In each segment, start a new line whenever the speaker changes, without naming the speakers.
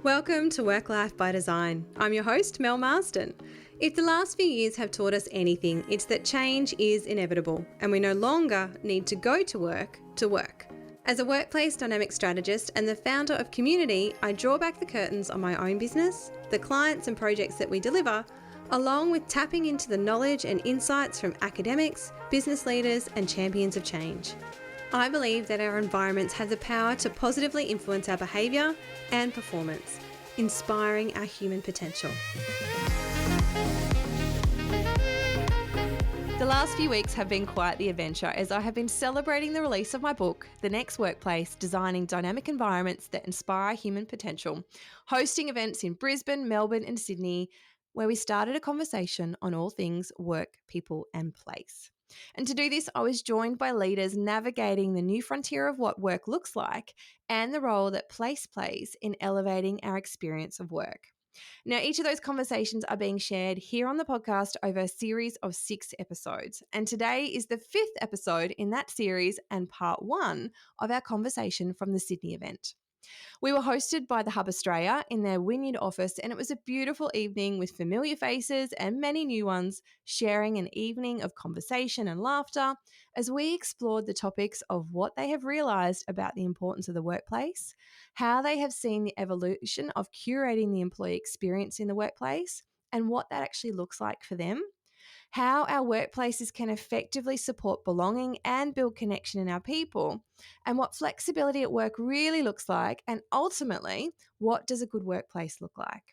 Welcome to Work Life by Design. I'm your host, Mel Marsden. If the last few years have taught us anything, it's that change is inevitable and we no longer need to go to work to work. As a workplace dynamic strategist and the founder of Community, I draw back the curtains on my own business, the clients and projects that we deliver, along with tapping into the knowledge and insights from academics, business leaders and champions of change. I believe that our environments have the power to positively influence our behaviour and performance, inspiring our human potential. The last few weeks have been quite the adventure as I have been celebrating the release of my book, The Next Workplace, Designing Dynamic Environments that Inspire Human Potential, hosting events in Brisbane, Melbourne and Sydney, where we started a conversation on all things work, people and place. And to do this, I was joined by leaders navigating the new frontier of what work looks like and the role that place plays in elevating our experience of work. Now, each of those conversations are being shared here on the podcast over a series of 6 episodes. And today is the 5th episode in that series and part 1 of our conversation from the Sydney event. We were hosted by the Hub Australia in their Wynyard office, and it was a beautiful evening with familiar faces and many new ones sharing an evening of conversation and laughter as we explored the topics of what they have realised about the importance of the workplace, how they have seen the evolution of curating the employee experience in the workplace and what that actually looks like for them, how our workplaces can effectively support belonging and build connection in our people, and what flexibility at work really looks like, and ultimately, what does a good workplace look like?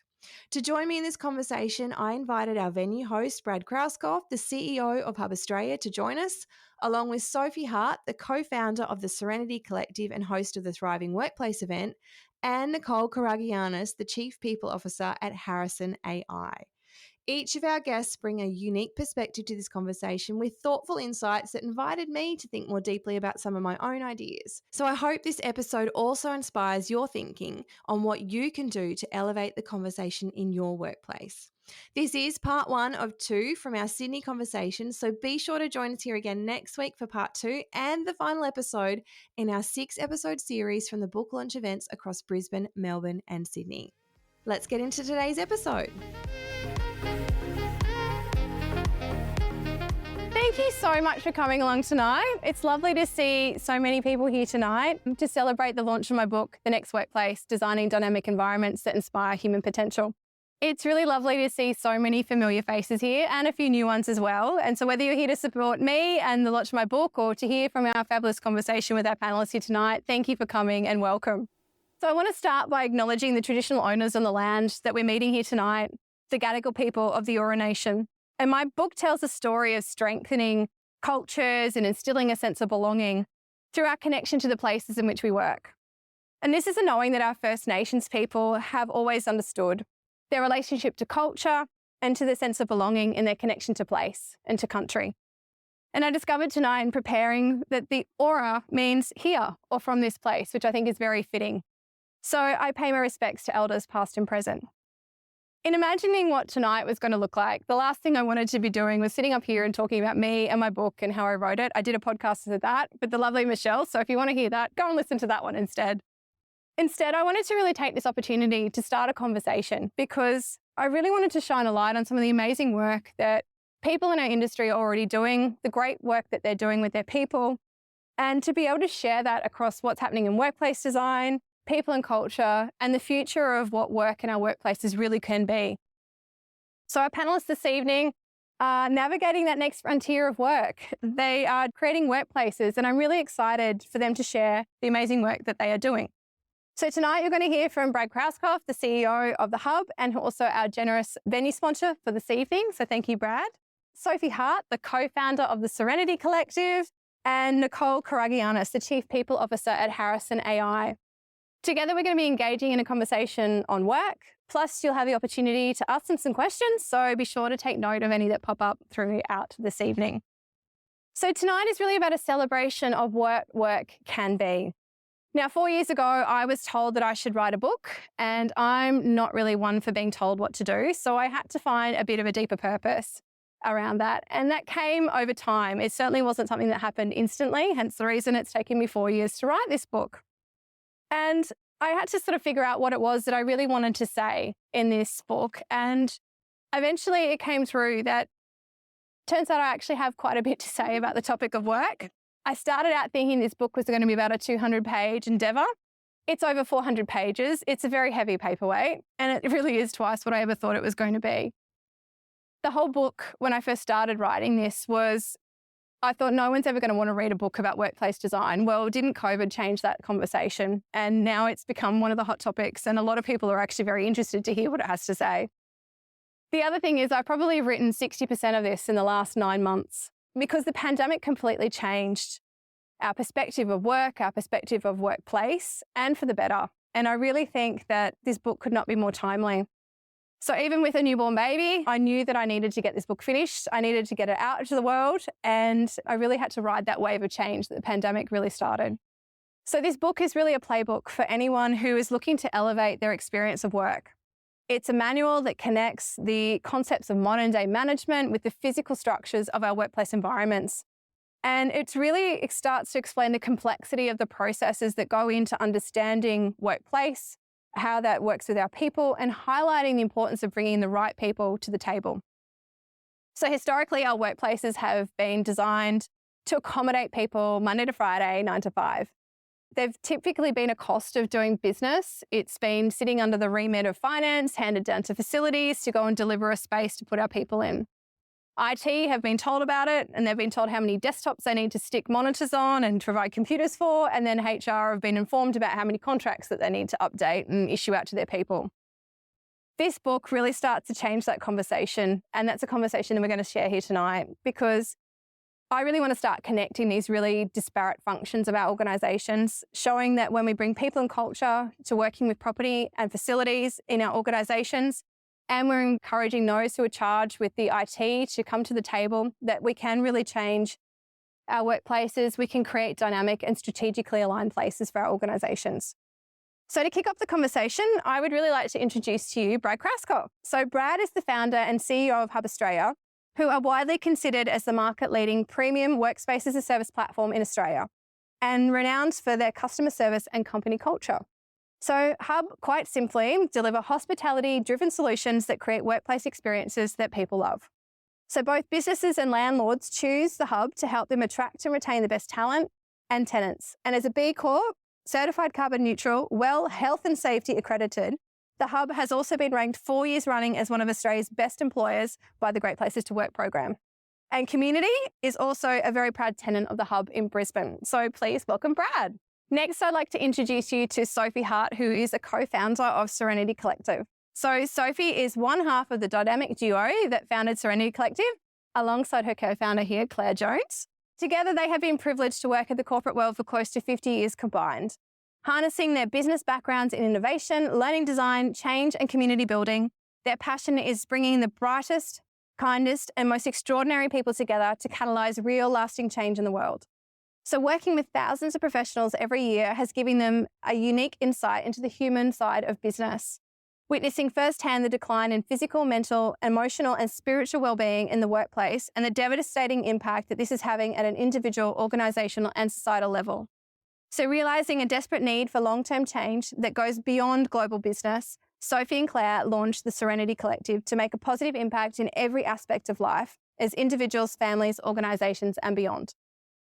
To join me in this conversation, I invited our venue host, Brad Krauskopf, the CEO of Hub Australia, to join us, along with Sophie Hart, the co-founder of the Serenity Collective and host of the Thriving Workplace event, and Nicole Karagianis, the Chief People Officer at Harrison AI. Each of our guests bring a unique perspective to this conversation with thoughtful insights that invited me to think more deeply about some of my own ideas. So I hope this episode also inspires your thinking on what you can do to elevate the conversation in your workplace. This is part 1 of 2 from our Sydney conversation, so be sure to join us here again next week for part 2 and the final episode in our 6-episode series from the book launch events across Brisbane, Melbourne and Sydney. Let's get into today's episode.
Thank you so much for coming along tonight. It's lovely to see so many people here tonight to celebrate the launch of my book, The Next Workplace, Designing Dynamic Environments that Inspire Human Potential. It's really lovely to see so many familiar faces here and a few new ones as well. And so whether you're here to support me and the launch of my book or to hear from our fabulous conversation with our panellists here tonight, thank you for coming and welcome. So I want to start by acknowledging the traditional owners on the land that we're meeting here tonight, the Gadigal people of the Eora Nation. And my book tells a story of strengthening cultures and instilling a sense of belonging through our connection to the places in which we work. And this is a knowing that our First Nations people have always understood, their relationship to culture and to the sense of belonging in their connection to place and to country. And I discovered tonight in preparing that the Eora means here or from this place, which I think is very fitting. So I pay my respects to elders past and present. In imagining what tonight was going to look like, the last thing I wanted to be doing was sitting up here and talking about me and my book and how I wrote it. I did a podcast with that with the lovely Michelle. So if you want to hear that, go and listen to that one instead. Instead, I wanted to really take this opportunity to start a conversation because I really wanted to shine a light on some of the amazing work that people in our industry are already doing, the great work that they're doing with their people, and to be able to share that across what's happening in workplace design, people and culture, and the future of what work in our workplaces really can be. So our panelists this evening are navigating that next frontier of work. They are creating workplaces, and I'm really excited for them to share the amazing work that they are doing. So tonight you're going to hear from Brad Krauskopf, the CEO of the Hub, and also our generous venue sponsor for this evening. So thank you, Brad. Sophie Hart, the co-founder of the Serenity Collective, and Nicole Karagianis, the Chief People Officer at Harrison AI. Together, we're going to be engaging in a conversation on work, plus you'll have the opportunity to ask them some questions, so be sure to take note of any that pop up throughout this evening. So tonight is really about a celebration of what work can be. Now, 4 years ago, I was told that I should write a book, and I'm not really one for being told what to do, so I had to find a bit of a deeper purpose around that, and that came over time. It certainly wasn't something that happened instantly, hence the reason it's taken me 4 years to write this book. And I had to sort of figure out what it was that I really wanted to say in this book. And eventually it came through that turns out I actually have quite a bit to say about the topic of work. I started out thinking this book was going to be about a 200-page endeavour. It's over 400 pages. It's a very heavy paperweight, and it really is twice what I ever thought it was going to be. The whole book, when I first started writing this, I thought no one's ever going to want to read a book about workplace design. Well, didn't COVID change that conversation? And now it's become one of the hot topics, and a lot of people are actually very interested to hear what it has to say. The other thing is I've probably written 60% of this in the last 9 months because the pandemic completely changed our perspective of work, our perspective of workplace, and for the better. And I really think that this book could not be more timely. So even with a newborn baby, I knew that I needed to get this book finished. I needed to get it out into the world. And I really had to ride that wave of change that the pandemic really started. So this book is really a playbook for anyone who is looking to elevate their experience of work. It's a manual that connects the concepts of modern day management with the physical structures of our workplace environments. And it starts to explain the complexity of the processes that go into understanding workplace, how that works with our people, and highlighting the importance of bringing the right people to the table. So historically, our workplaces have been designed to accommodate people Monday to Friday, 9 to 5. They've typically been a cost of doing business. It's been sitting under the remit of finance, handed down to facilities to go and deliver a space to put our people in. IT have been told about it, and they've been told how many desktops they need to stick monitors on and provide computers for, and then HR have been informed about how many contracts that they need to update and issue out to their people. This book really starts to change that conversation, and that's a conversation that we're going to share here tonight, because I really want to start connecting these really disparate functions of our organisations, showing that when we bring people and culture to working with property and facilities in our organisations, and we're encouraging those who are charged with the IT to come to the table, that we can really change our workplaces. We can create dynamic and strategically aligned places for our organisations. So to kick off the conversation, I would really like to introduce to you Brad Kraskov. So Brad is the founder and CEO of Hub Australia, who are widely considered as the market-leading premium workspace as a service platform in Australia and renowned for their customer service and company culture. So Hub, quite simply, deliver hospitality-driven solutions that create workplace experiences that people love. So both businesses and landlords choose the Hub to help them attract and retain the best talent and tenants. And as a B Corp, certified carbon neutral, health and safety accredited, the Hub has also been ranked 4 years running as one of Australia's best employers by the Great Places to Work program. And community is also a very proud tenant of the Hub in Brisbane. So please welcome Brad. Next, I'd like to introduce you to Sophie Hart, who is a co-founder of Serenity Collective. So Sophie is one half of the dynamic duo that founded Serenity Collective, alongside her co-founder here, Claire Jones. Together, they have been privileged to work in the corporate world for close to 50 years combined. Harnessing their business backgrounds in innovation, learning design, change, and community building, their passion is bringing the brightest, kindest, and most extraordinary people together to catalyse real, lasting change in the world. So working with thousands of professionals every year has given them a unique insight into the human side of business, witnessing firsthand the decline in physical, mental, emotional, and spiritual well-being in the workplace and the devastating impact that this is having at an individual, organisational, and societal level. So realising a desperate need for long-term change that goes beyond global business, Sophie and Claire launched the Serenity Collective to make a positive impact in every aspect of life as individuals, families, organisations, and beyond.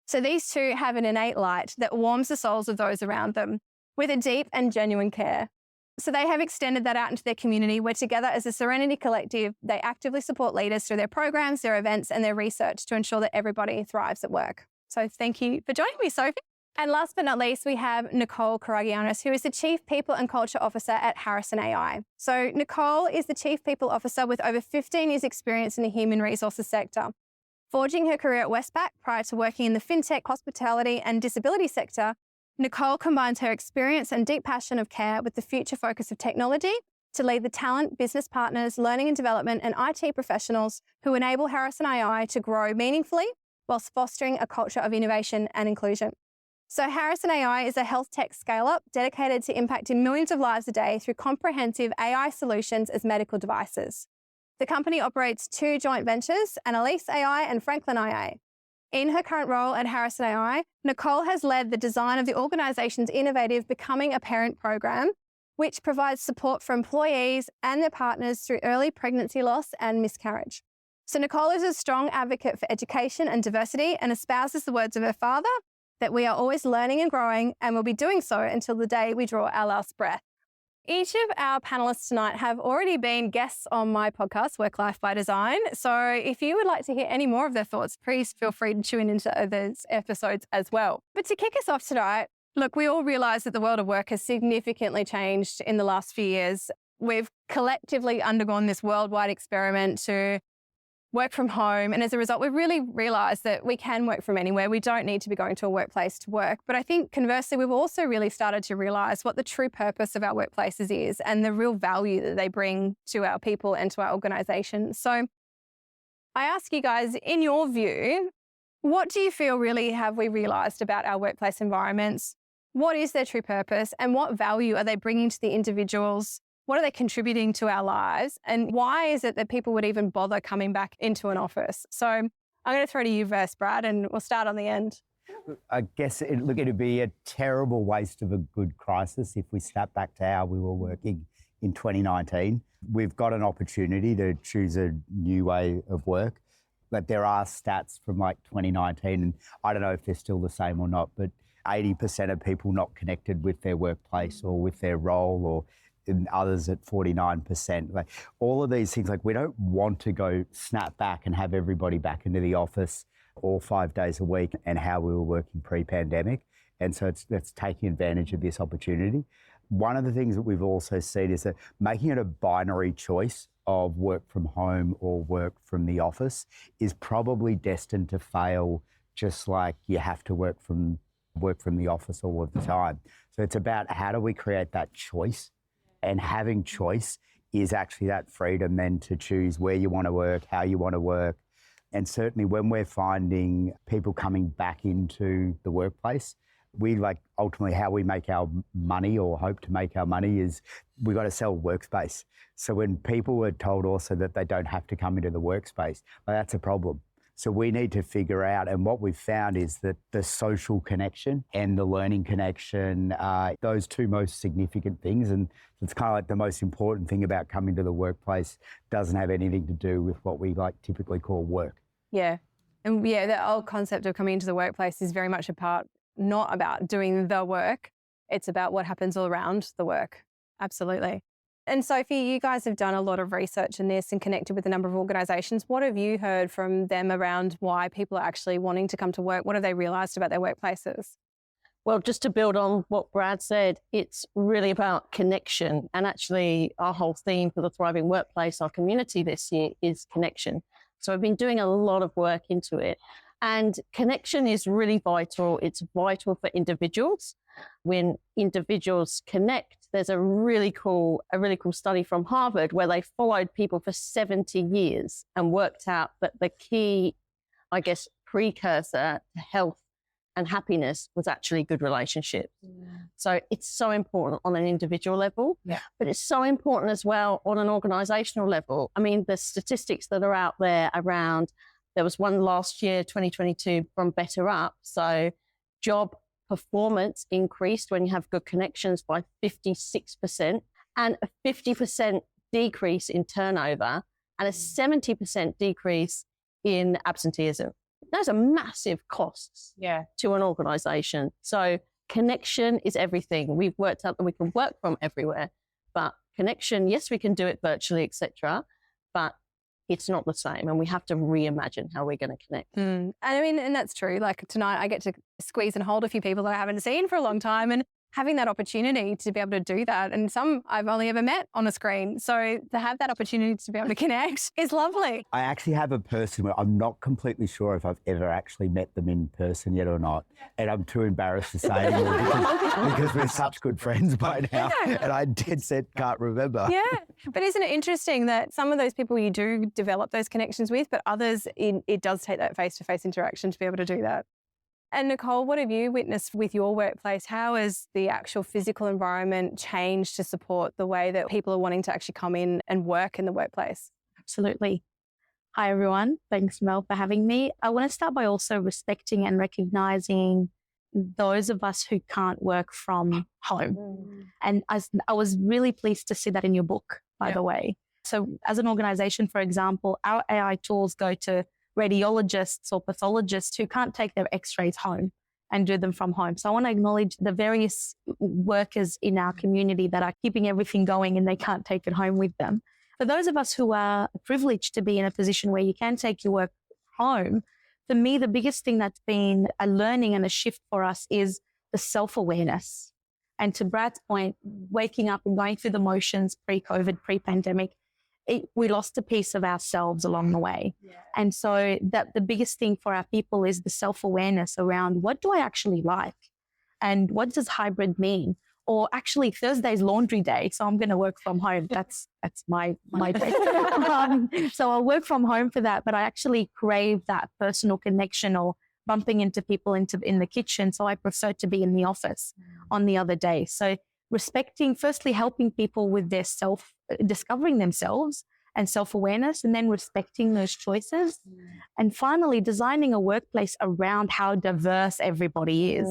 So these two have an innate light that warms the souls of those around them with a deep and genuine care. So they have extended that out into their community, where together as a Serenity Collective, they actively support leaders through their programs, their events, and their research to ensure that everybody thrives at work. So thank you for joining me, Sophie. And last but not least, we have Nicole Karagianis, who is the Chief People and Culture Officer at Harrison AI. So Nicole is the Chief People Officer with over 15 years experience in the human resources sector. Forging her career at Westpac prior to working in the fintech, hospitality and disability sector, Nicole combines her experience and deep passion of care with the future focus of technology to lead the talent, business partners, learning and development and IT professionals who enable Harrison AI to grow meaningfully whilst fostering a culture of innovation and inclusion. So Harrison AI is a health tech scale-up dedicated to impacting millions of lives a day through comprehensive AI solutions as medical devices. The company operates 2 joint ventures, Annalise AI and Franklin AI. In her current role at Harrison AI, Nicole has led the design of the organisation's innovative Becoming a Parent program, which provides support for employees and their partners through early pregnancy loss and miscarriage. So Nicole is a strong advocate for education and diversity and espouses the words of her father that we are always learning and growing and will be doing so until the day we draw our last breath. Each of our panellists tonight have already been guests on my podcast, Work Life by Design. So if you would like to hear any more of their thoughts, please feel free to tune into those episodes as well. But to kick us off tonight, look, we all realise that the world of work has significantly changed in the last few years. We've collectively undergone this worldwide experiment to work from home. And as a result, we've really realised that we can work from anywhere. We don't need to be going to a workplace to work. But I think conversely, we've also really started to realise what the true purpose of our workplaces is and the real value that they bring to our people and to our organisations. So I ask you guys, in your view, what do you feel really have we realised about our workplace environments? What is their true purpose and what value are they bringing to the individuals? What are they contributing to our lives? And why is it that people would even bother coming back into an office? So I'm going to throw to you first, Brad, and we'll start on the end.
I guess it'd be a terrible waste of a good crisis if we snap back to how we were working in 2019. We've got an opportunity to choose a new way of work. But there are stats from like 2019, and I don't know if they're still the same or not, but 80% of people not connected with their workplace or with their role, or in others at 49%. Like all of these things, like we don't want to go snap back and have everybody back into the office all 5 days a week and how we were working pre-pandemic. And so it's taking advantage of this opportunity. One of the things that we've also seen is that making it a binary choice of work from home or work from the office is probably destined to fail, just like you have to work from the office all of the time. So it's about how do we create that choice, and having choice is actually that freedom then to choose where you want to work, how you want to work. And certainly when we're finding people coming back into the workplace, we like ultimately how we make our money or hope to make our money is we got to sell workspace. So when people are told also that they don't have to come into the workspace, well, that's a problem. So we need to figure out, and what we've found is that the social connection and the learning connection are those two most significant things. And it's kind of like the most important thing about coming to the workplace doesn't have anything to do with what we like typically call work.
Yeah. And yeah, the old concept of coming into the workplace is very much not about doing the work. It's about what happens all around the work. Absolutely. And Sophie, you guys have done a lot of research in this and connected with a number of organisations. What have you heard from them around why people are actually wanting to come to work? What have they realised about their workplaces?
Well, just to build on what Brad said, it's really about connection. And actually our whole theme for the Thriving Workplace, our community this year, is connection. So I've been doing a lot of work into it. And connection is really vital. It's vital for individuals. When individuals connect, there's a really cool study from Harvard where they followed people for 70 years and worked out that the key, I guess, precursor to health and happiness was actually good relationships. Yeah. So it's so important on an individual level, but it's so important as well on an organizational level. I mean, the statistics that are out there around, there was one last year, 2022, from Better Up. So job performance increased when you have good connections by 56%, and a 50% decrease in turnover and a 70% decrease in absenteeism. Those are massive costs to an organisation. So connection is everything. We've worked out that we can work from everywhere, but connection, yes, we can do it virtually, etc., but it's not the same, and we have to reimagine how we're going to connect.
And I mean, and that's true. Like tonight, I get to squeeze and hold a few people that I haven't seen for a long time, and having that opportunity to be able to do that, and some I've only ever met on a screen. So to have that opportunity to be able to connect is lovely.
I actually have a person where I'm not completely sure if I've ever actually met them in person yet or not. And I'm too embarrassed to say anymore because we're such good friends by now. And I dead set can't remember.
Yeah. But isn't it interesting that some of those people you do develop those connections with, but others, it does take that face-to-face interaction to be able to do that. And Nicole, what have you witnessed with your workplace? How has the actual physical environment changed to support the way that people are wanting to actually come in and work in the workplace?
Absolutely.
Hi, everyone. Thanks, Mel, for having me. I want to start by also respecting and recognizing those of us who can't work from home. And I was really pleased to see that in your book, by the way. So as an organization, for example, our AI tools go to radiologists or pathologists who can't take their x-rays home and do them from home. So I want to acknowledge the various workers in our community that are keeping everything going and they can't take it home with them. For those of us who are privileged to be in a position where you can take your work home, for me, the biggest thing that's been a learning and a shift for us is the self-awareness. And to Brad's point, waking up and going through the motions pre-COVID, pre-pandemic, we lost a piece of ourselves along the way. And so that the biggest thing for our people is the self-awareness around what do I actually like? And what does hybrid mean? Or actually Thursday's laundry day, so I'm going to work from home. That's my day. So I'll work from home for that, but I actually crave that personal connection or bumping into people in the kitchen. So I prefer to be in the office on the other day. So respecting, firstly, helping people with their discovering themselves and self-awareness, and then respecting those choices. And finally, designing a workplace around how diverse everybody is.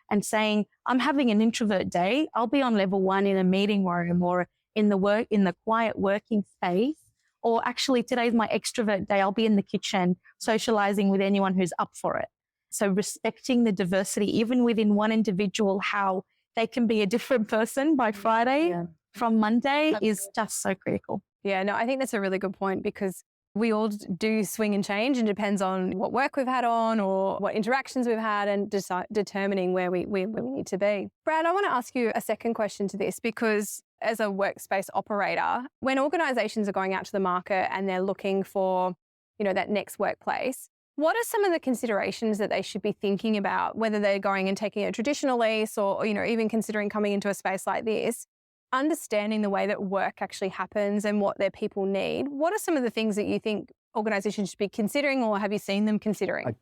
And saying, I'm having an introvert day, I'll be on level 1 in a meeting room or in the quiet working space. Or actually, today's my extrovert day, I'll be in the kitchen socializing with anyone who's up for it. So respecting the diversity, even within one individual, how they can be a different person by Friday from Monday is just so critical.
Yeah, no, I think that's a really good point, because we all do swing and change, and it depends on what work we've had on or what interactions we've had, and determining where we need to be. Brad, I want to ask you a second question to this, because as a workspace operator, when organisations are going out to the market and they're looking for, that next workplace, what are some of the considerations that they should be thinking about, whether they're going and taking a traditional lease or even considering coming into a space like this? Understanding the way that work actually happens and what their people need. What are some of the things that you think organisations should be considering, or have you seen them considering?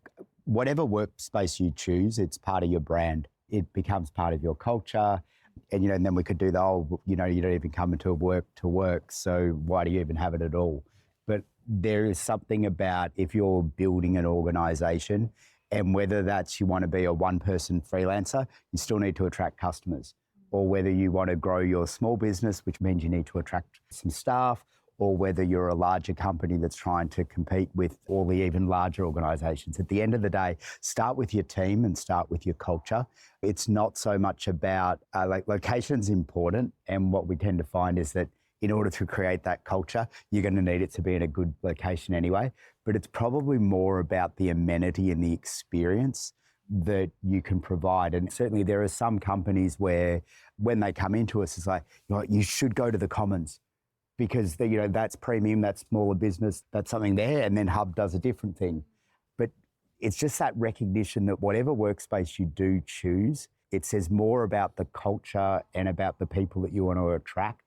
Whatever workspace you choose, it's part of your brand. It becomes part of your culture. And, and then we could do the whole, you don't even come into work to work, so why do you even have it at all? But there is something about if you're building an organisation, and whether that's you want to be a one-person freelancer, you still need to attract customers. Or whether you want to grow your small business, which means you need to attract some staff, or whether you're a larger company that's trying to compete with all the even larger organisations. At the end of the day, start with your team and start with your culture. It's not so much about, location's important, and what we tend to find is that in order to create that culture, you're going to need it to be in a good location anyway, but it's probably more about the amenity and the experience that you can provide. And certainly there are some companies where when they come into us, it's like, you should go to the Commons because that's premium, that's smaller business, that's something there, and then Hub does a different thing. But it's just that recognition that whatever workspace you do choose, it says more about the culture and about the people that you want to attract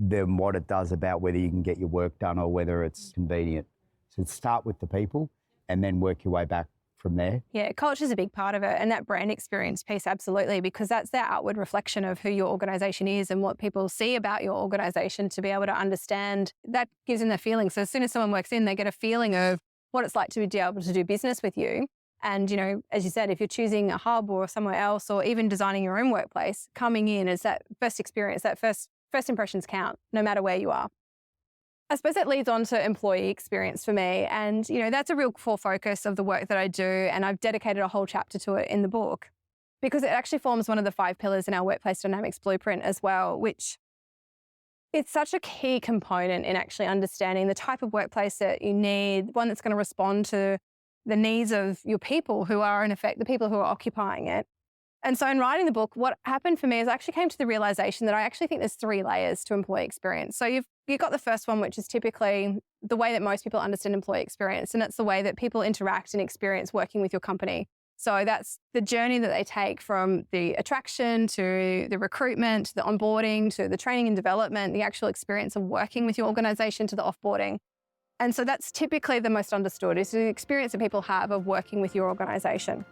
than what it does about whether you can get your work done or whether it's convenient. So start with the people and then work your way back from there.
Yeah, culture is a big part of it, and that brand experience piece, absolutely, because that's the outward reflection of who your organisation is and what people see about your organisation, to be able to understand. That gives them the feeling. So as soon as someone works in, they get a feeling of what it's like to be able to do business with you. And, as you said, if you're choosing a Hub or somewhere else, or even designing your own workplace, coming in as that first experience, that first impressions count, no matter where you are. I suppose that leads on to employee experience for me. And, that's a real core focus of the work that I do. And I've dedicated a whole chapter to it in the book, because it actually forms one of the 5 pillars in our workplace dynamics blueprint as well, which it's such a key component in actually understanding the type of workplace that you need, one that's going to respond to the needs of your people who are, in effect, the people who are occupying it. And so in writing the book, what happened for me is I actually came to the realization that I actually think there's 3 layers to employee experience. So you've got the first one, which is typically the way that most people understand employee experience, and it's the way that people interact and experience working with your company. So that's the journey that they take from the attraction to the recruitment, to the onboarding, to the training and development, the actual experience of working with your organization, to the offboarding. And so that's typically the most understood, is the experience that people have of working with your organization.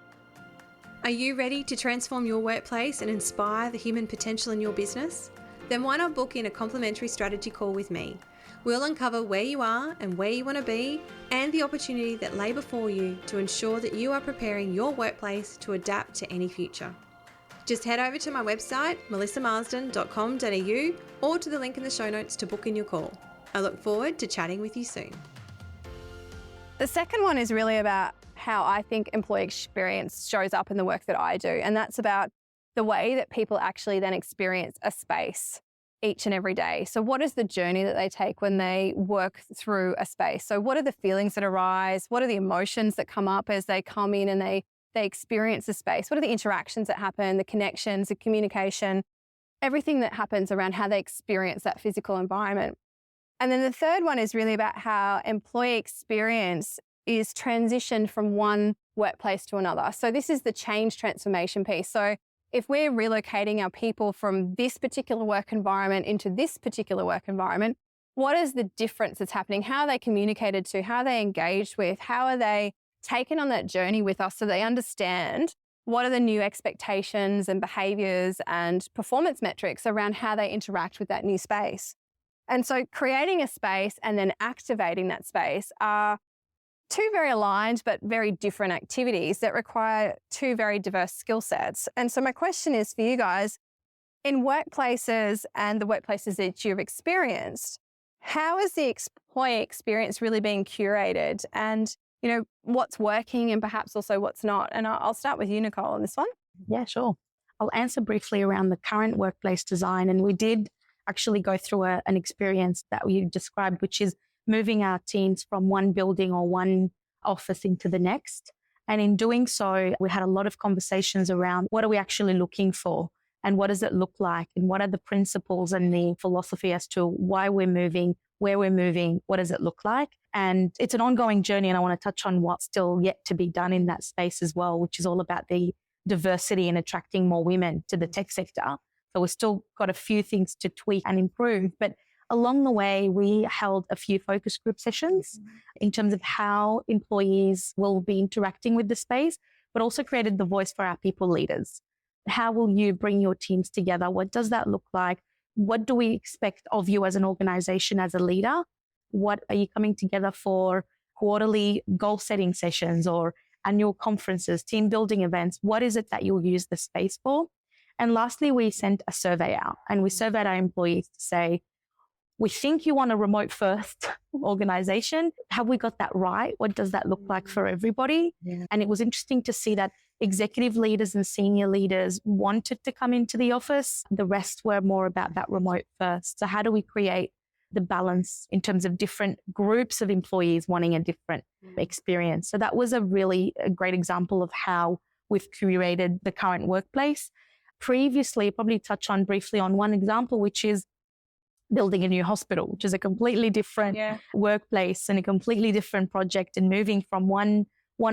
Are you ready to transform your workplace and inspire the human potential in your business? Then why not book in a complimentary strategy call with me? We'll uncover where you are and where you want to be, and the opportunity that lay before you to ensure that you are preparing your workplace to adapt to any future. Just head over to my website, melissamarsden.com.au, or to the link in the show notes to book in your call. I look forward to chatting with you soon.
The second one is really about how I think employee experience shows up in the work that I do. And that's about the way that people actually then experience a space each and every day. So what is the journey that they take when they work through a space? So what are the feelings that arise? What are the emotions that come up as they come in and they experience the space? What are the interactions that happen, the connections, the communication, everything that happens around how they experience that physical environment? And then the third one is really about how employee experience is transitioned from one workplace to another. So this is the change transformation piece. So if we're relocating our people from this particular work environment into this particular work environment, what is the difference that's happening? How are they communicated to? How are they engaged with? How are they taken on that journey with us so they understand what are the new expectations and behaviours and performance metrics around how they interact with that new space? And so creating a space and then activating that space are two very aligned but very different activities that require two very diverse skill sets. And so my question is for you guys, in workplaces and the workplaces that you've experienced, how is the employee experience really being curated? And, what's working and perhaps also what's not? And I'll start with you, Nicole, on this one.
Yeah, sure. I'll answer briefly around the current workplace design. And we did actually go through an experience that you described, which is moving our teams from one building or one office into the next. And in doing so, we had a lot of conversations around what are we actually looking for and what does it look like and what are the principles and the philosophy as to why we're moving, where we're moving, what does it look like? And it's an ongoing journey, and I want to touch on what's still yet to be done in that space as well, which is all about the diversity and attracting more women to the tech sector. So we've still got a few things to tweak and improve, but along the way, we held a few focus group sessions in terms of how employees will be interacting with the space, but also created the voice for our people leaders. How will you bring your teams together? What does that look like? What do we expect of you as an organization, as a leader? What are you coming together for? Quarterly goal setting sessions or annual conferences, team building events? What is it that you'll use the space for? And lastly, we sent a survey out and we surveyed our employees to say, we think you want a remote first organization. Have we got that right? What does that look like for everybody? Yeah. And it was interesting to see that executive leaders and senior leaders wanted to come into the office. The rest were more about that remote first. So how do we create the balance in terms of different groups of employees wanting a different experience? So that was a great example of how we've curated the current workplace. Previously, probably touch on briefly on one example, which is building a new hospital, which is a completely different workplace and a completely different project, and moving from one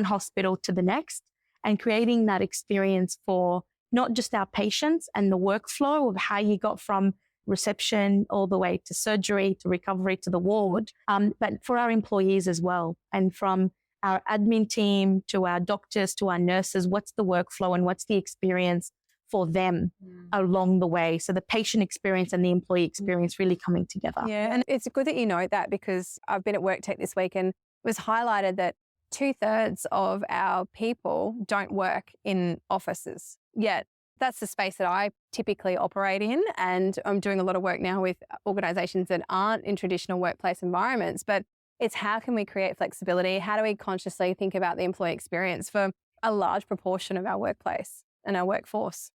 hospital to the next and creating that experience for not just our patients and the workflow of how you got from reception all the way to surgery, to recovery, to the ward, but for our employees as well. And from our admin team to our doctors to our nurses, what's the workflow and what's the experience for them along the way? So the patient experience and the employee experience really coming together.
Yeah, and it's good that you note that, because I've been at WorkTech this week and it was highlighted that 2/3 of our people don't work in offices yet. That's the space that I typically operate in, and I'm doing a lot of work now with organisations that aren't in traditional workplace environments, but it's how can we create flexibility? How do we consciously think about the employee experience for a large proportion of our workplace and our workforce?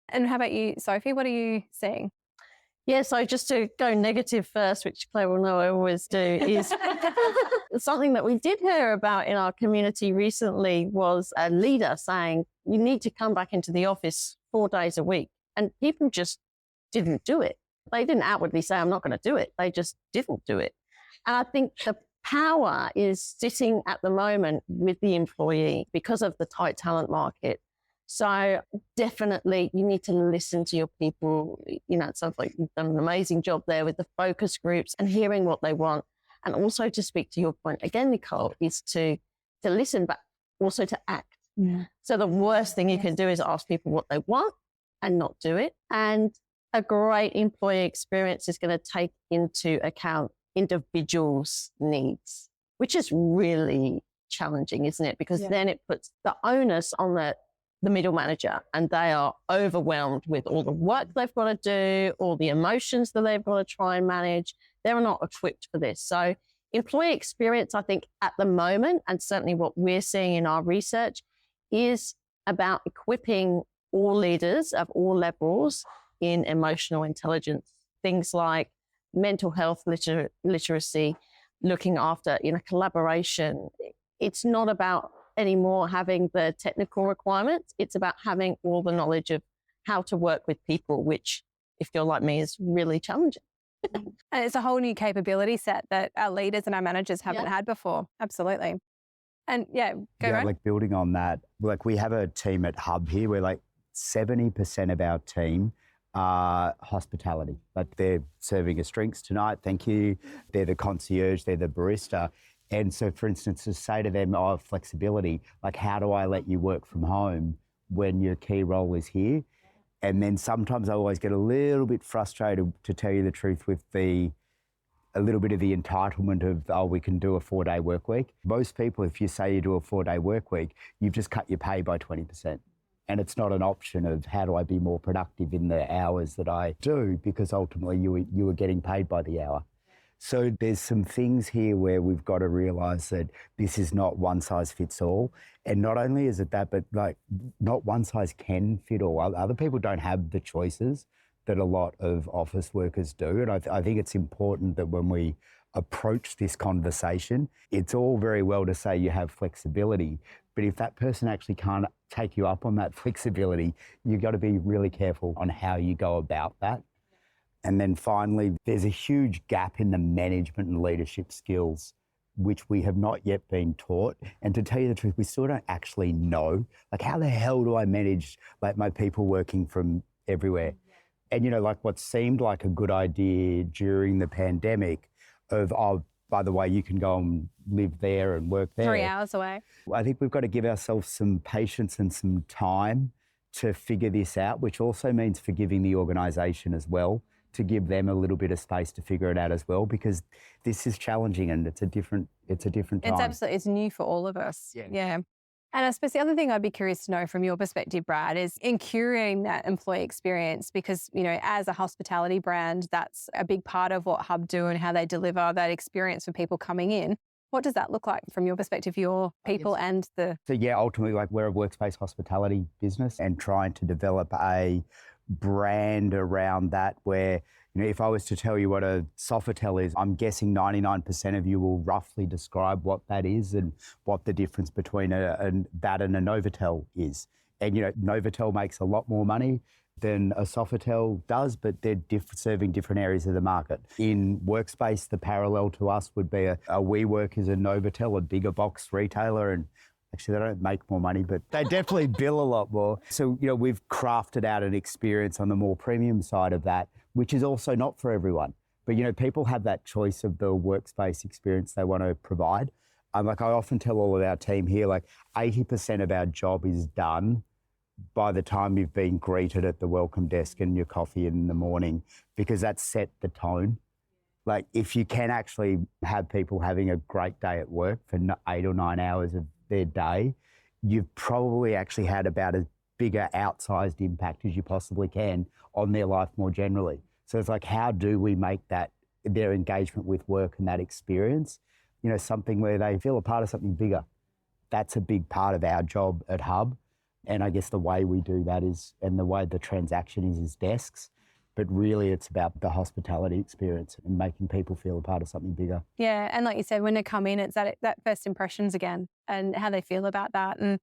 And how about you, Sophie? What are you seeing?
Yeah, so just to go negative first, which Claire will know I always do, is something that we did hear about in our community recently was a leader saying, you need to come back into the office 4 days a week. And people just didn't do it. They didn't outwardly say, I'm not going to do it. They just didn't do it. And I think the power is sitting at the moment with the employee because of the tight talent market. So definitely you need to listen to your people. It sounds like you've done an amazing job there with the focus groups and hearing what they want. And also, to speak to your point again, Nicole, is to listen, but also to act. Yeah. So the worst thing you can do is ask people what they want and not do it. And A great employee experience is going to take into account individuals' needs, which is really challenging, isn't it? Because then it puts the onus on the middle manager, and they are overwhelmed with all the work they've got to do, all the emotions that they've got to try and manage. They're not equipped for this. So employee experience, I think at the moment, and certainly what we're seeing in our research, is about equipping all leaders of all levels in emotional intelligence, things like mental health literacy, looking after, collaboration. It's not about anymore having the technical requirements. It's about having all the knowledge of how to work with people, which, if you're like me, is really challenging.
And it's a whole new capability set that our leaders and our managers haven't had before. Absolutely. And Ryan.
Like building on that, like we have a team at Hub here where like 70% of our team are hospitality. Like they're serving us drinks tonight, thank you. They're the concierge, they're the barista. And so, for instance, to say to them, flexibility, like how do I let you work from home when your key role is here? And then sometimes I always get a little bit frustrated, to tell you the truth, with a little bit of the entitlement of, we can do a 4-day work week. Most people, if you say you do a 4-day work week, you've just cut your pay by 20%. And it's not an option of how do I be more productive in the hours that I do, because ultimately you were getting paid by the hour. So there's some things here where we've got to realise that this is not one size fits all. And not only is it that, but like not one size can fit all. Other people don't have the choices that a lot of office workers do. And I think it's important that when we approach this conversation, it's all very well to say you have flexibility, but if that person actually can't take you up on that flexibility, you've got to be really careful on how you go about that. And then finally, there's a huge gap in the management and leadership skills, which we have not yet been taught. And to tell you the truth, we still don't actually know, like how the hell do I manage like my people working from everywhere? And, like what seemed like a good idea during the pandemic of, by the way, you can go and live there and work there.
3 hours away.
I think we've got to give ourselves some patience and some time to figure this out, which also means forgiving the organisation as well, to give them a little bit of space to figure it out as well, because this is challenging and it's a different time.
It's new for all of us. Yeah. And I suppose the other thing I'd be curious to know from your perspective, Brad, is in curating that employee experience, because, as a hospitality brand, that's a big part of what Hub do and how they deliver that experience for people coming in. What does that look like from your perspective, your people and the...
So ultimately, like we're a workspace hospitality business and trying to develop a brand around that where, if I was to tell you what a Sofitel is, I'm guessing 99% of you will roughly describe what that is and what the difference between that and a Novotel is. And, Novotel makes a lot more money than a Sofitel does, but they're serving different areas of the market. In workspace, the parallel to us would be a WeWork is a Novotel, a bigger box retailer, and actually, they don't make more money, but they definitely bill a lot more. So, we've crafted out an experience on the more premium side of that, which is also not for everyone. But, people have that choice of the workspace experience they want to provide. Like I often tell all of our team here, like 80% of our job is done by the time you've been greeted at the welcome desk and your coffee in the morning, because that's set the tone. Like if you can actually have people having a great day at work for 8 or 9 hours of their day, you've probably actually had about as bigger outsized impact as you possibly can on their life more generally. So it's like, how do we make that, their engagement with work and that experience, something where they feel a part of something bigger? That's a big part of our job at Hub. And I guess the way we do that is, and the way the transaction is desks. But really it's about the hospitality experience and making people feel a part of something bigger.
Yeah, and like you said, when they come in, it's that first impressions again and how they feel about that. And,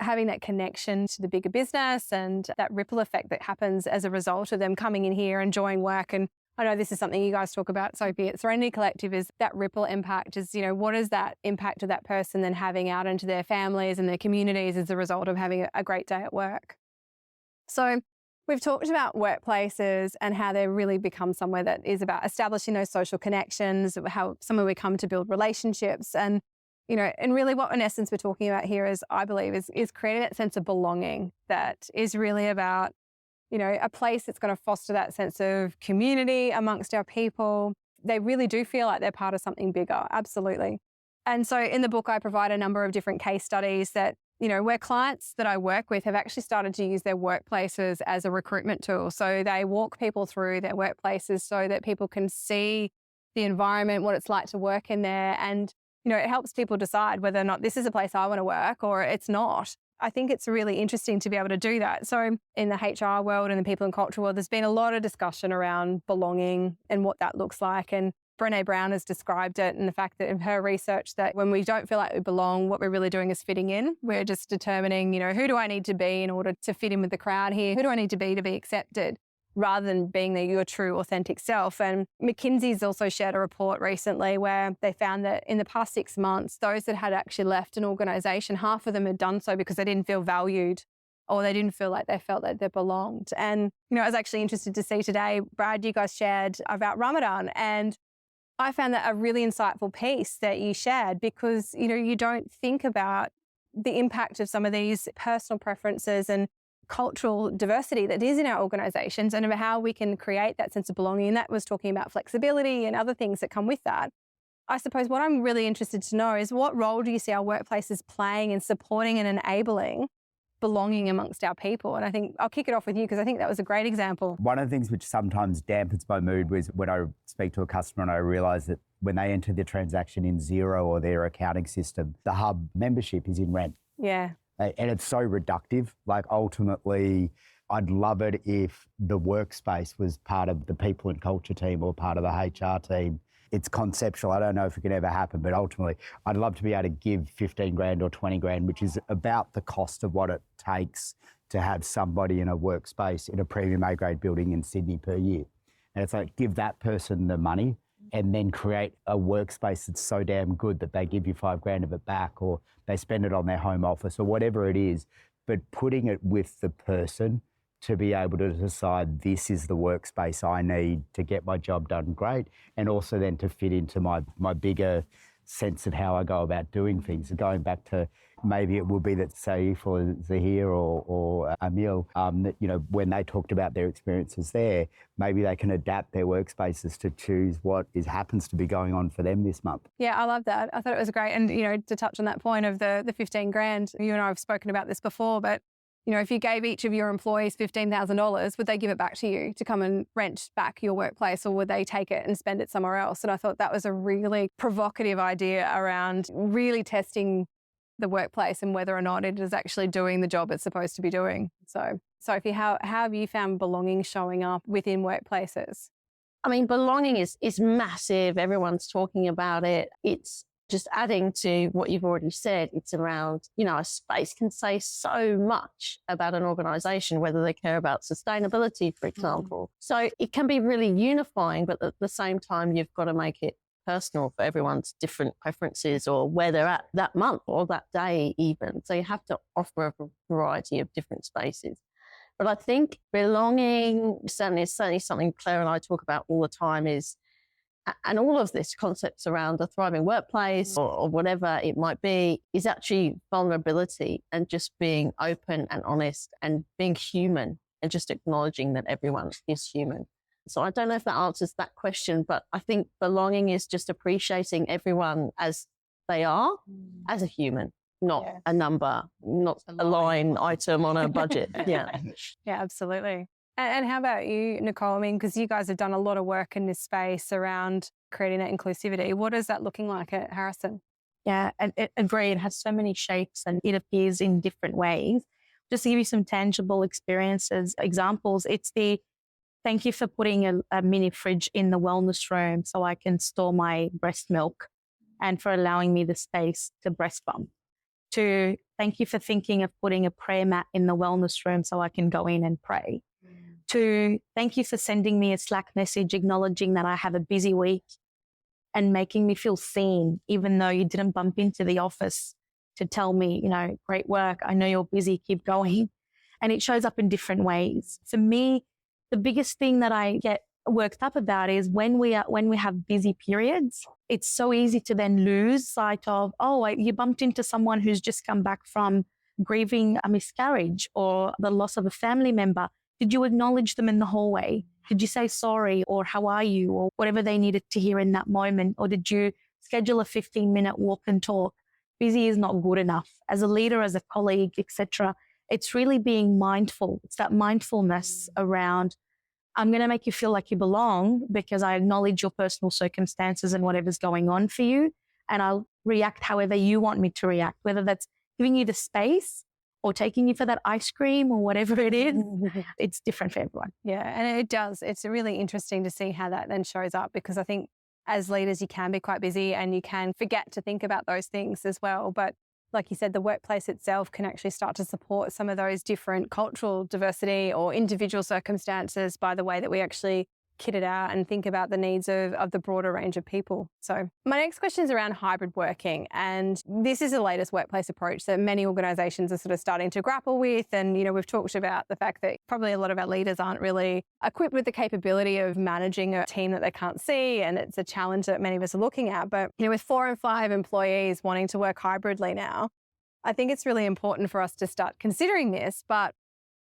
having that connection to the bigger business and that ripple effect that happens as a result of them coming in here, enjoying work. And I know this is something you guys talk about, Sophie, at Serenity Collective, is that ripple impact is, what is that impact of that person then having out into their families and their communities as a result of having a great day at work. So we've talked about workplaces and how they really become somewhere that is about establishing those social connections, how somewhere we come to build relationships. And, and really what in essence we're talking about here is, I believe, is creating that sense of belonging that is really about a place that's going to foster that sense of community amongst our people. They really do feel like they're part of something bigger. Absolutely. And so in the book, I provide a number of different case studies that, where clients that I work with have actually started to use their workplaces as a recruitment tool. So they walk people through their workplaces so that people can see the environment, what it's like to work in there. And, it helps people decide whether or not this is a place I want to work or it's not. I think it's really interesting to be able to do that. So in the HR world and the people and culture world, there's been a lot of discussion around belonging and what that looks like. And Brené Brown has described it, and the fact that in her research that when we don't feel like we belong, what we're really doing is fitting in. We're just determining, who do I need to be in order to fit in with the crowd here? Who do I need to be accepted? Rather than being your true, authentic self. And McKinsey's also shared a report recently where they found that in the past 6 months, those that had actually left an organisation, half of them had done so because they didn't feel valued or they didn't feel like they felt that they belonged. And, I was actually interested to see today, Brad, you guys shared about Ramadan, and I found that a really insightful piece that you shared because, you don't think about the impact of some of these personal preferences and cultural diversity that is in our organisations and about how we can create that sense of belonging. And that was talking about flexibility and other things that come with that. I suppose what I'm really interested to know is what role do you see our workplaces playing in supporting and enabling belonging amongst our people? And I think I'll kick it off with you because I think that was a great example.
One of the things which sometimes dampens my mood was when I speak to a customer and I realise that when they enter the transaction in Xero or their accounting system, the hub membership is in rent.
Yeah.
And it's so reductive. Like ultimately, I'd love it if the workspace was part of the people and culture team or part of the HR team. It's conceptual. I don't know if it can ever happen, but ultimately, I'd love to be able to give 15 grand or 20 grand, which is about the cost of what it takes to have somebody in a workspace in a premium A-grade building in Sydney per year. And it's like, give that person the money and then create a workspace that's so damn good that they give you 5 grand of it back or they spend it on their home office or whatever it is. But putting it with the person to be able to decide this is the workspace I need to get my job done great, and also then to fit into my bigger sense of how I go about doing things. Going back to maybe it will be that Saif or Zahir or Emil, that, when they talked about their experiences there, maybe they can adapt their workspaces to choose what happens to be going on for them this month.
Yeah, I love that. I thought it was great. And, to touch on that point of the 15 grand, you and I have spoken about this before, but if you gave each of your employees $15,000, would they give it back to you to come and rent back your workplace, or would they take it and spend it somewhere else? And I thought that was a really provocative idea around really testing the workplace and whether or not it is actually doing the job it's supposed to be doing. So, Sophie, how have you found belonging showing up within workplaces?
I mean, belonging is massive. Everyone's talking about it. It's just adding to what you've already said. It's around, a space can say so much about an organisation, whether they care about sustainability, for example. So it can be really unifying, but at the same time, you've got to make it personal for everyone's different preferences or where they're at that month or that day even. So you have to offer a variety of different spaces. But I think belonging is certainly something Claire and I talk about all the time and all of this concepts around a thriving workplace or whatever it might be is actually vulnerability and just being open and honest and being human and just acknowledging that everyone is human. So I don't know if that answers that question, but I think belonging is just appreciating everyone as they are, as a human, not a number, not a line item on a budget. Yeah,
absolutely. And how about you, Nicole? I mean, because you guys have done a lot of work in this space around creating that inclusivity. What is that looking like at Harrison?
Yeah, I agree. It has so many shapes and it appears in different ways. Just to give you some tangible examples, it's the thank you for putting a mini fridge in the wellness room so I can store my breast milk and for allowing me the space to breast pump. To thank you for thinking of putting a prayer mat in the wellness room so I can go in and pray. To thank you for sending me a Slack message acknowledging that I have a busy week and making me feel seen, even though you didn't bump into the office to tell me, great work, I know you're busy, keep going. And it shows up in different ways. For me, the biggest thing that I get worked up about is when we have busy periods, it's so easy to then lose sight of, you bumped into someone who's just come back from grieving a miscarriage or the loss of a family member. Did you acknowledge them in the hallway? Did you say sorry or how are you or whatever they needed to hear in that moment? Or did you schedule a 15-minute walk and talk? Busy is not good enough. As a leader, as a colleague, etc., it's really being mindful. It's that mindfulness around, I'm going to make you feel like you belong because I acknowledge your personal circumstances and whatever's going on for you. And I'll react however you want me to react, whether that's giving you the space or taking you for that ice cream or whatever it is. It's different for everyone.
Yeah, and it does. It's really interesting to see how that then shows up, because I think as leaders, you can be quite busy and you can forget to think about those things as well. But like you said, the workplace itself can actually start to support some of those different cultural diversity or individual circumstances by the way that we actually kit it out and think about the needs of the broader range of people. So my next question is around hybrid working. And this is the latest workplace approach that many organisations are sort of starting to grapple with. And, we've talked about the fact that probably a lot of our leaders aren't really equipped with the capability of managing a team that they can't see. And it's a challenge that many of us are looking at. But, with 4 and 5 employees wanting to work hybridly now, I think it's really important for us to start considering this. But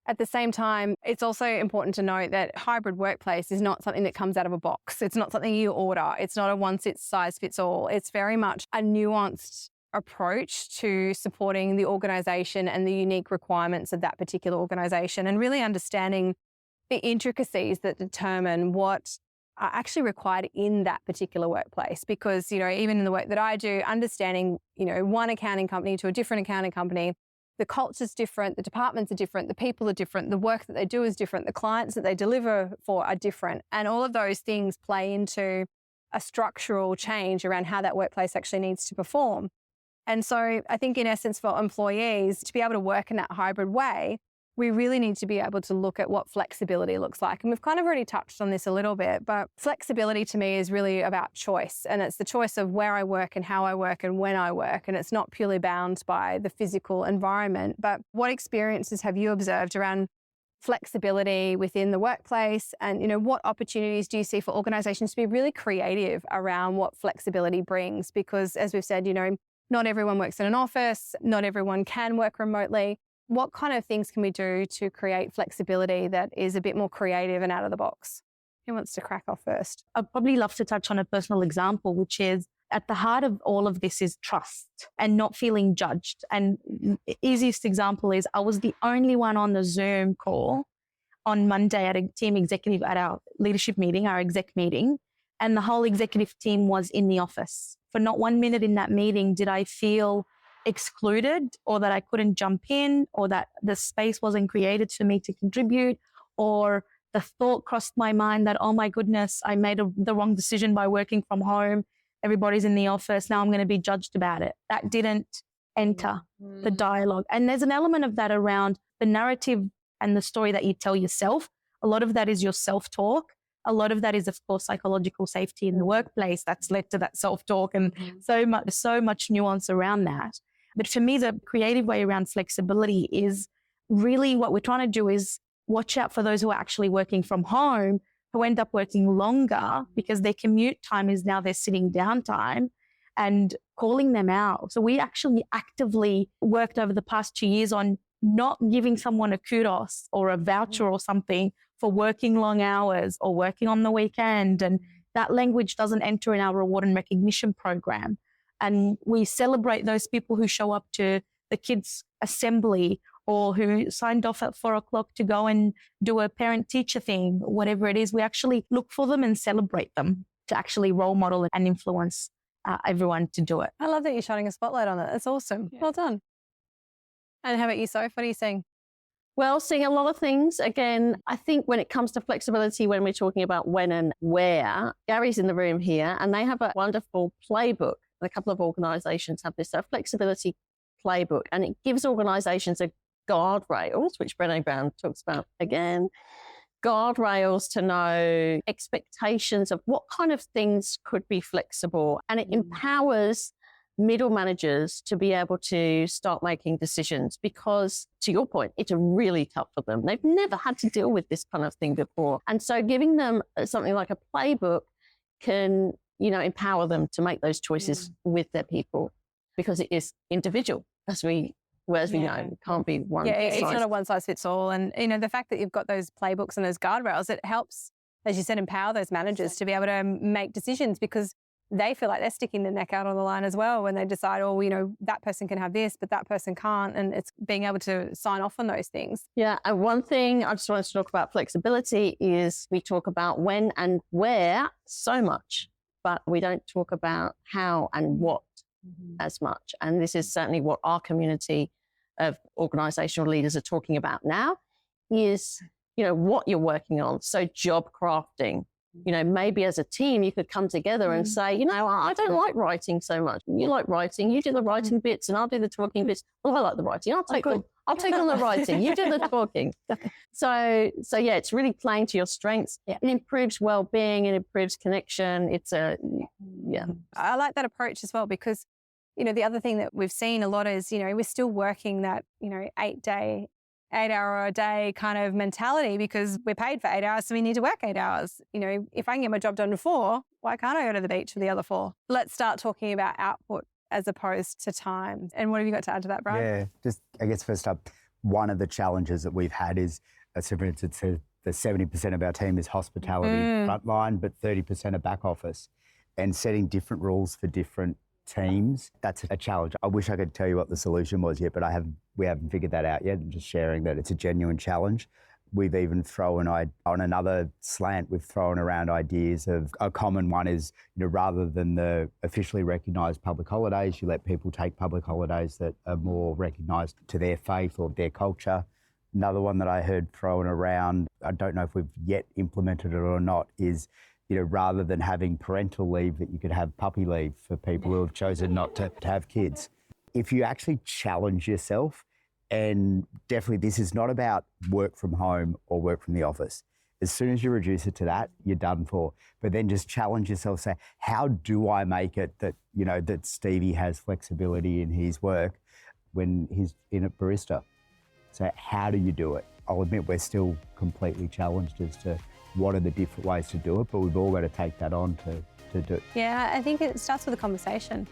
at the same time, it's also important to note that hybrid workplace is not something that comes out of a box. It's not something you order. It's not a one-size-fits-all. It's very much a nuanced approach to supporting the organisation and the unique requirements of that particular organisation, and really understanding the intricacies that determine what are actually required in that particular workplace. Because, even in the work that I do, understanding, one accounting company to a different accounting company, the culture's different, the departments are different, the people are different, the work that they do is different, the clients that they deliver for are different. And all of those things play into a structural change around how that workplace actually needs to perform. And so I think in essence for employees to be able to work in that hybrid way, we really need to be able to look at what flexibility looks like. And we've kind of already touched on this a little bit, but flexibility to me is really about choice. And it's the choice of where I work and how I work and when I work. And it's not purely bound by the physical environment. But what experiences have you observed around flexibility within the workplace? And, what opportunities do you see for organizations to be really creative around what flexibility brings? Because as we've said, not everyone works in an office, not everyone can work remotely. What kind of things can we do to create flexibility that is a bit more creative and out of the box? Who wants to crack off first?
I'd probably love to touch on a personal example, which is at the heart of all of this is trust and not feeling judged. And the easiest example is I was the only one on the Zoom call on Monday at a team executive at our leadership meeting, our exec meeting, and the whole executive team was in the office. For not 1 minute in that meeting did I feel excluded or that I couldn't jump in or that the space wasn't created for me to contribute, or the thought crossed my mind that, oh my goodness, I made the wrong decision by working from home. Everybody's in the office. Now I'm going to be judged about it. That didn't enter the dialogue. And there's an element of that around the narrative and the story that you tell yourself. A lot of that is your self-talk. A lot of that is, of course, psychological safety in the workplace that's led to that self-talk and so much nuance around that. But for me, the creative way around flexibility is really what we're trying to do is watch out for those who are actually working from home, who end up working longer because their commute time is now their sitting down time, and calling them out. So we actually actively worked over the past 2 years on not giving someone a kudos or a voucher or something for working long hours or working on the weekend. And that language doesn't enter in our reward and recognition program. And we celebrate those people who show up to the kids' assembly or who signed off at 4 o'clock to go and do a parent-teacher thing, whatever it is. We actually look for them and celebrate them to actually role model and influence everyone to do it.
I love that you're shining a spotlight on it. That's awesome. Yeah. Well done. And how about you, Soph? What are you seeing?
Well, seeing a lot of things. Again, I think when it comes to flexibility, when we're talking about when and where, Gary's in the room here, and they have a wonderful playbook. A couple of organisations have this flexibility playbook, and it gives organisations a guardrails, which Brené Brown talks about again, guardrails to know expectations of what kind of things could be flexible. And it empowers middle managers to be able to start making decisions because, to your point, it's really tough for them. They've never had to deal with this kind of thing before. And so giving them something like a playbook can, empower them to make those choices with their people, because it is individual, as we whereas we know it can't be one
It's
size.
not a one size fits all. And, you know, the fact that you've got those playbooks and those guardrails, it helps, as you said, empower those managers to be able to make decisions, because they feel like they're sticking their neck out on the line as well when they decide, oh, you know, that person can have this, but that person can't. And it's being able to sign off on those things.
Yeah, and one thing I just wanted to talk about flexibility is we talk about when and where so much, but we don't talk about how and what as much. And this is certainly what our community of organizational leaders are talking about now is, you know, what you're working on. So job crafting, you know, maybe as a team, you could come together and say, you know, I don't like writing so much. You like writing, you do the writing bits and I'll do the talking bits. Well, I like the writing. I'll take on the writing. You do the talking. So yeah, it's really playing to your strengths. It improves well-being, it improves connection.
I like that approach as well, because, you know, the other thing that we've seen a lot is, you know, we're still working that, you know, 8 hour a day kind of mentality, because we're paid for 8 hours, so we need to work 8 hours. You know, if I can get my job done in 4, why can't I go to the beach for the other 4? Let's start talking about output as opposed to time. And what have you got to add to that, Brian?
Yeah, just I guess first up, one of the challenges that we've had is, so for instance, the 70% of our team is hospitality frontline, but 30% are back office, and setting different rules for different teams, that's a challenge. I wish I could tell you what the solution was yet, but we haven't figured that out yet. I'm just sharing that it's a genuine challenge. We've even thrown, on another slant, we've thrown around ideas of, a common one is, you know, rather than the officially recognised public holidays, you let people take public holidays that are more recognised to their faith or their culture. Another one that I heard thrown around, I don't know if we've yet implemented it or not, is, you know, rather than having parental leave, that you could have puppy leave for people who have chosen not to have kids. If you actually challenge yourself, and definitely this is not about work from home or work from the office. As soon as you reduce it to that, you're done for. But then just challenge yourself, say, how do I make it that, you know, that Stevie has flexibility in his work when he's in a barista? So how do you do it? I'll admit we're still completely challenged as to what are the different ways to do it, but we've all got to take that on to do it.
Yeah, I think it starts with a conversation.